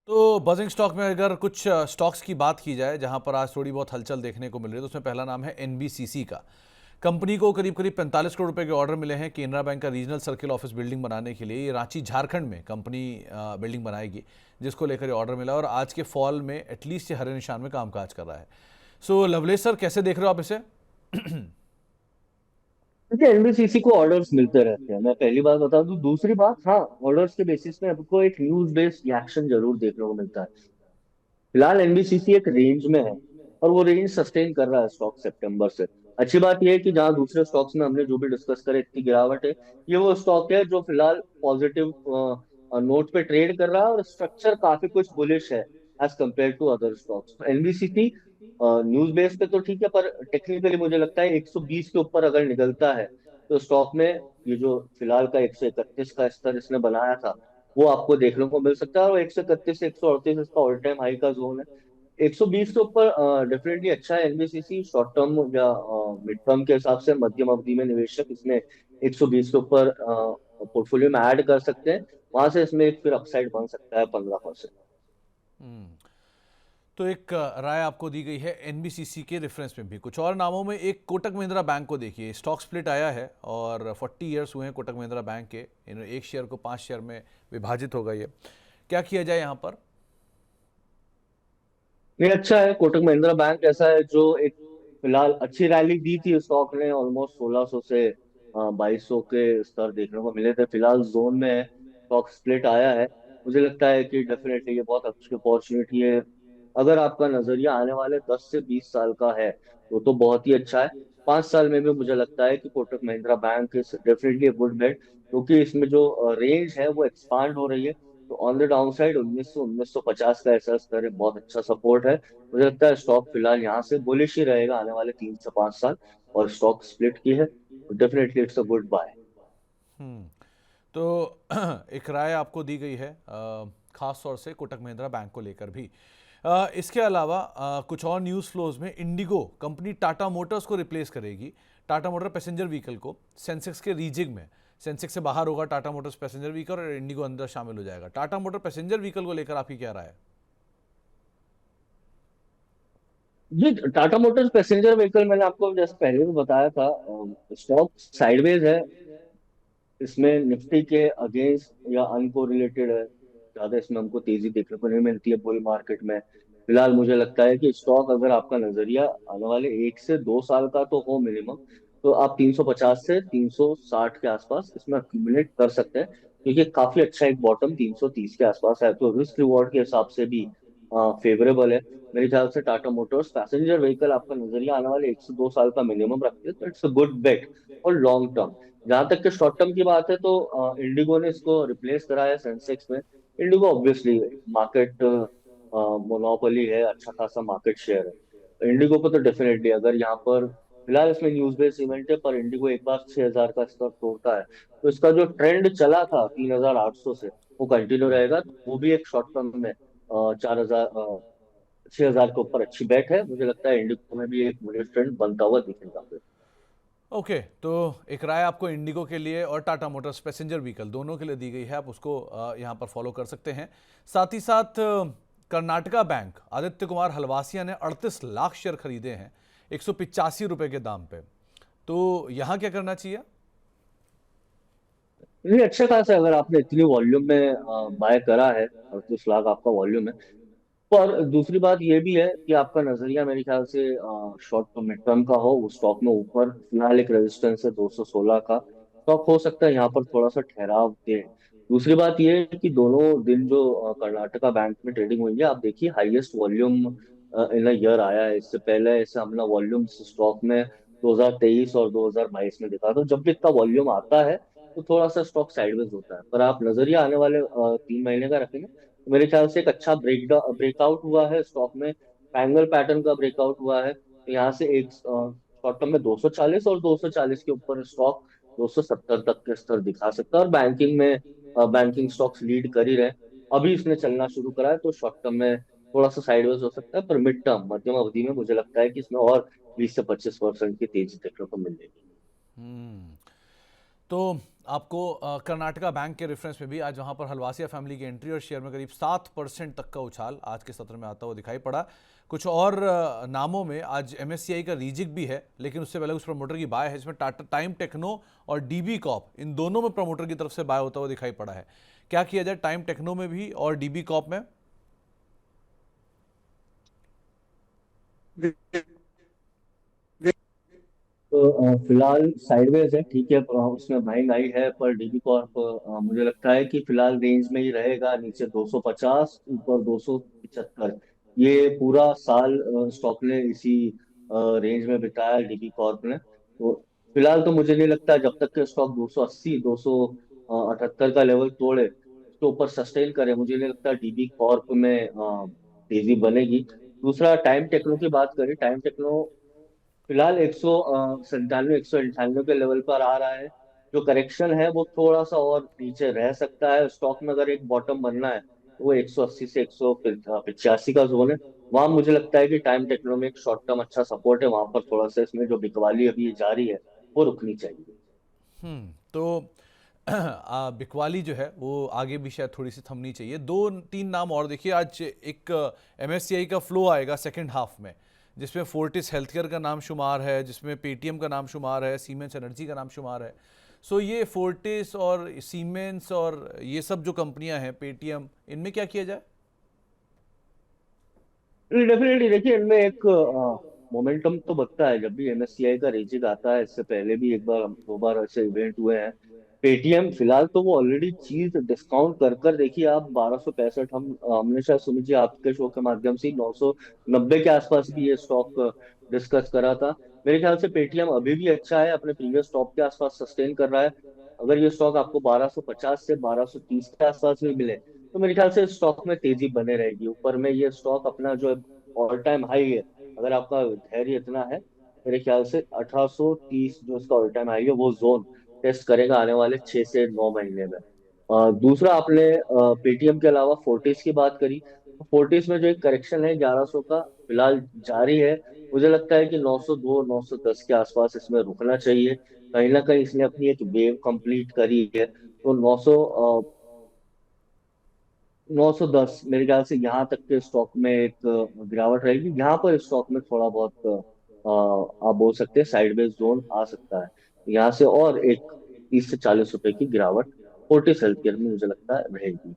तो buzzing stock में अगर कुछ स्टॉक्स की बात की जाए जहां पर आज थोड़ी बहुत हलचल देखने को मिल रही है, तो उसमें पहला नाम है एनबीसीसी का। कंपनी को करीब करीब 45 करोड़ रुपए के ऑर्डर मिले हैं केनरा बैंक का रीजनल सर्किल ऑफिस बिल्डिंग बनाने के लिए। ये रांची झारखंड में कंपनी बिल्डिंग बनाएगी, जिसको लेकर ये ऑर्डर मिला और आज के फॉल में एटलीस्ट ये हरे निशान में कामकाज कर रहा है। सो लवलेश सर, कैसे देख रहे हो आप इसे? देखिए, एनबीसीसी को ऑर्डर्स मिलते रहते हैं। मैं पहली बात बता दूं। दूसरी बात, हाँ, ऑर्डर्स के बेसिस में आपको एक न्यूज बेस्ड रिएक्शन जरूर देखने को मिलता है। फिलहाल एनबीसीसी एक रेंज में है और वो रेंज सस्टेन कर रहा है स्टॉक सितंबर से। अच्छी बात यह है कि जहां दूसरे स्टॉक्स में हमने जो भी डिस्कस करे इतनी गिरावट है, ये वो स्टॉक है जो फिलहाल पॉजिटिव नोट पे ट्रेड कर रहा है और स्ट्रक्चर काफी कुछ बुलिश है as compared to other stocks. NBCC news base पे तो ठीक है, पर टेक्निकली मुझे लगता है 120 के ऊपर अगर निकलता है तो स्टॉक में ये जो फिलहाल का 131 का स्तर इसने बनाया था वो आपको देखने को मिल सकता है। और 131 से 138 इसका ऑल टाइम हाई का जोन है। 120 के ऊपर डेफिनेटली अच्छा है। एनबीसीसी शॉर्ट टर्म या मिड टर्म के हिसाब से मध्यम अवधि में निवेशक इसमें 120 के ऊपर पोर्टफोलियो में ऐड कर सकते हैं। वहां से इसमें एक फिर अपसाइड बन सकता है 15%। तो एक राय आपको दी गई है एनबीसीसी के रेफरेंस में भी। कुछ और नामों में एक कोटक महिंद्रा बैंक को देखिए, स्टॉक स्प्लिट आया है और 40 ईयर्स हुए हैं कोटक महिंद्रा बैंक के। एक शेयर को 5 शेयर में विभाजित हो गई है। क्या किया जाए यहाँ पर? नहीं, अच्छा है। कोटक महिंद्रा बैंक ऐसा है जो एक फिलहाल अच्छी रैली दी थी स्टॉक ने। ऑलमोस्ट 1600 से 2200 के स्तर देखने को मिले थे। फिलहाल जोन में है, स्टॉक स्प्लिट आया है। मुझे लगता है कि डेफिनेटली ये बहुत अच्छी अपॉर्चुनिटी है। अगर आपका नजरिया आने वाले 10 से 20 साल का है तो बहुत ही अच्छा है। 5 साल में भी मुझे लगता है कि Kotak Mahindra bank is definitely a good bet, क्योंकि इसमें जो रेंज है वो एक्सपांड हो रही है। तो ऑन द डाउन साइड 1950 का ऐसा स्तर है, बहुत अच्छा सपोर्ट है। मुझे लगता है स्टॉक फिलहाल यहाँ से बुलिश ही रहेगा आने वाले 3 से 5 साल। और स्टॉक स्प्लिट की है तो definitely it's a good buy. Hmm. तो एक राय आपको दी गई है खास तौर से कोटक महिंद्रा बैंक को लेकर भी। इसके अलावा कुछ और न्यूज़ फ्लोज में इंडिगो कंपनी टाटा मोटर्स को रिप्लेस करेगी। टाटा मोटर पैसेंजर व्हीकल को सेंसेक्स के रीजिंग में, सेंसेक्स से बाहर होगा टाटा मोटर्स पैसेंजर व्हीकल और इंडिगो अंदर शामिल हो जाएगा। टाटा मोटर पैसेंजर व्हीकल को लेकर आपकी क्या राय है? जी, टाटा मोटर्स पैसेंजर व्हीकल मैंने आपको जैसे पहले भी बताया था, स्टॉक साइडवेज है। इसमें निफ्टी के अगेंस्ट या अनकोरिलेटेड है। ज्यादा इसमें हमको तेजी देखने को नहीं मिलती है बुल मार्केट में। फिलहाल मुझे लगता है कि स्टॉक, अगर आपका नजरिया आने वाले 1 से 2 साल का तो हो मिनिमम, तो आप 350 से 360 के आसपास इसमें अक्यूमुलेट कर सकते हैं, क्योंकि काफी अच्छा एक बॉटम 330 के आसपास है। तो रिस्क रिवॉर्ड के हिसाब से भी फेवरेबल है। मेरे ख्याल से टाटा मोटर्स पैसेंजर व्हीकल आपका नजरिया आने वाले 1 से 2 साल का मिनिमम रखते हैं, तो इट्स अ गुड बेट और लॉन्ग टर्म। जहां तक के शॉर्ट टर्म की बात है तो इंडिगो ने इसको रिप्लेस करा है सेंसेक्स में। इंडिगो ऑब्वियसली मार्केट मोनोपोली है, अच्छा खासा मार्केट शेयर है। इंडिगो को तो डेफिनेटली, अगर यहाँ पर फिलहाल इसमें न्यूज बेस्ड इवेंट है, पर इंडिगो एक बार 6000 का स्तर तोड़ता है तो इसका जो ट्रेंड चला था 3800 से वो कंटिन्यू रहेगा। तो वो भी एक शॉर्ट टर्म में 4000 6000 के ऊपर अच्छी बेट है। मुझे लगता है इंडिगो में भी एक बुलिश ट्रेंड बनता हुआ दिखेगा फिर। ओके, तो एक राय आपको इंडिगो के लिए और टाटा मोटर्स पैसेंजर व्हीकल दोनों के लिए दी गई है। आप उसको यहाँ पर फॉलो कर सकते हैं। साथ ही साथ कर्नाटका बैंक आदित्य कुमार हलवासिया ने 38 लाख शेयर खरीदे हैं 185 रुपए के दाम पे। तो यहाँ क्या करना चाहिए? नहीं, अच्छा खासा है। अगर आपने इतनी वॉल्यूम में बाय करा है, 38 लाख आपका वॉल्यूम है। पर दूसरी बात यह भी है कि आपका नजरिया मेरे ख्याल से शॉर्ट टर्म मिड टर्म का हो। उस स्टॉक में ऊपर फिलहाल एक रेजिस्टेंस है 216 का। स्टॉक हो सकता है यहाँ पर थोड़ा सा ठहराव दे। दूसरी बात यह है कि दोनों दिन जो कर्नाटका बैंक में ट्रेडिंग हुई है, आप देखिए highest volume in a year आया है। इससे पहले ऐसे हमने वॉल्यूम स्टॉक में 2023 और 2022 में देखा। तो जब भी इतना वॉल्यूम आता है तो थोड़ा सा स्टॉक साइडवेज होता है। पर आप नजरिया आने वाले 3 महीने का रखेंगे तो मेरे ख्याल से एक अच्छा ब्रेकआउट हुआ है स्टॉक में। ट्रायंगल पैटर्न का ब्रेकआउट हुआ है, तो यहाँ से एक शॉर्ट टर्म में 240 और 240 के ऊपर स्टॉक 270 तक के स्तर दिखा सकता है। और बैंकिंग में बैंकिंग स्टॉक्स लीड कर ही रहे। अभी इसने चलना शुरू करा है तो शॉर्ट टर्म में थोड़ा सा साइडवेज हो सकता है, पर मिड टर्म मध्यम अवधि में मुझे लगता है कि इसमें और 20 से 25% की तेजी देखने को मिलेगी। हम्म। तो आपको कर्नाटका बैंक के रेफरेंस में भी आज वहां पर हलवासिया फैमिली की एंट्री और शेयर में करीब 7% तक का उछाल आज के सत्र में आता हुआ दिखाई पड़ा। कुछ और नामों में आज एमएससीआई का रीजिक भी है, लेकिन उससे पहले उस प्रमोटर की बाय है, इसमें टाटा टाइम टेक्नो और डीबी कॉप, इन दोनों में प्रमोटर की तरफ से बाय होता हुआ दिखाई पड़ा है। क्या किया जाए टाइम टेक्नो में भी और डीबी कॉप में? तो फिलहाल साइडवेज है, ठीक है, उसमें बाइंग आई है, पर डीबी कॉर्प मुझे लगता है कि फिलहाल रेंज में ही रहेगा, नीचे 250, ऊपर 275। ये पूरा साल स्टॉक ने इसी रेंज में बिताया डीबी कॉर्प ने। तो फिलहाल तो मुझे नहीं लगता, जब तक के स्टॉक 280 278 का लेवल तोड़े, उसके ऊपर सस्टेन करे, मुझे नहीं लगता डीबी कॉर्प में तेजी बनेगी। दूसरा, टाइम टेक्नो की बात करें, टाइम टेक्नो फिलहाल 197 198 के लेवल पर आ रहा है। जो करेक्शन है वो थोड़ा सा और नीचे रह सकता है, स्टॉक में अगर एक बॉटम बनना है तो वो 180 से 185 का जोन है। वहां मुझे लगता है कि टाइम टेक्नो में एक शॉर्ट टर्म अच्छा सपोर्ट है, वहां पर थोड़ा सा इसमें जो बिकवाली अभी जारी है वो रुकनी चाहिए। तो बिकवाली जो है वो आगे भी शायद थोड़ी सी थमनी चाहिए। दो तीन नाम और देखिए, आज एक एमएससीआई का फ्लो आएगा सेकंड हाफ में, जिसमें फोर्टिस हेल्थकेयर का नाम शुमार है, जिसमें पेटीएम का नाम शुमार है, सीमेंस एनर्जी का नाम शुमार है। सो ये फोर्टिस और सीमेंस और ये सब जो कंपनियां हैं, पेटीएम, इनमें क्या किया जाए? डेफिनेटली देखिए, इनमें एक मोमेंटम तो बनता है जब भी एमएससीआई का रेजिक आता है। इससे पहले भी एक बार दो बार ऐसे इवेंट हुए हैं। पेटीएम फिलहाल तो वो ऑलरेडी चीज डिस्काउंट कर कर देखिए आप 1265, हमने शायद सुमित जी आपके शो के माध्यम से 990 के आसपास भी ये स्टॉक डिस्कस करा था। मेरे ख्याल से पेटीएम अभी भी अच्छा है, अपने प्रीवियस टॉप के आसपास सस्टेन कर रहा है। अगर ये स्टॉक आपको 1250 से 1230 के आसपास भी मिले तो मेरे ख्याल से स्टॉक में तेजी बने रहेगी। ऊपर में ये स्टॉक अपना जो ऑल टाइम हाई है, अगर आपका धैर्य इतना है, मेरे ख्याल से 1830 जो इसका ऑल टाइम हाई है वो जोन टेस्ट करेगा आने वाले 6 से 9 महीने में। दूसरा, आपने पेटीएम के अलावा फोर्टिस की बात करी, तो फोर्टिस में जो एक करेक्शन है 1100 का फिलहाल जारी है। मुझे लगता है कि 902 910 के आसपास इसमें रुकना चाहिए। कहीं ना कहीं इसने अपनी एक वेव कंप्लीट करी है, तो 910 मेरे ख्याल से यहाँ तक के स्टॉक में एक गिरावट रहेगी। यहाँ पर स्टॉक में थोड़ा बहुत आप बोल सकते हैं साइडवेज जोन आ सकता है। यहाँ से और एक 30 से 40 रुपए की गिरावट फोर्टिस हेल्थकेयर में मुझे लगता है रहेगी।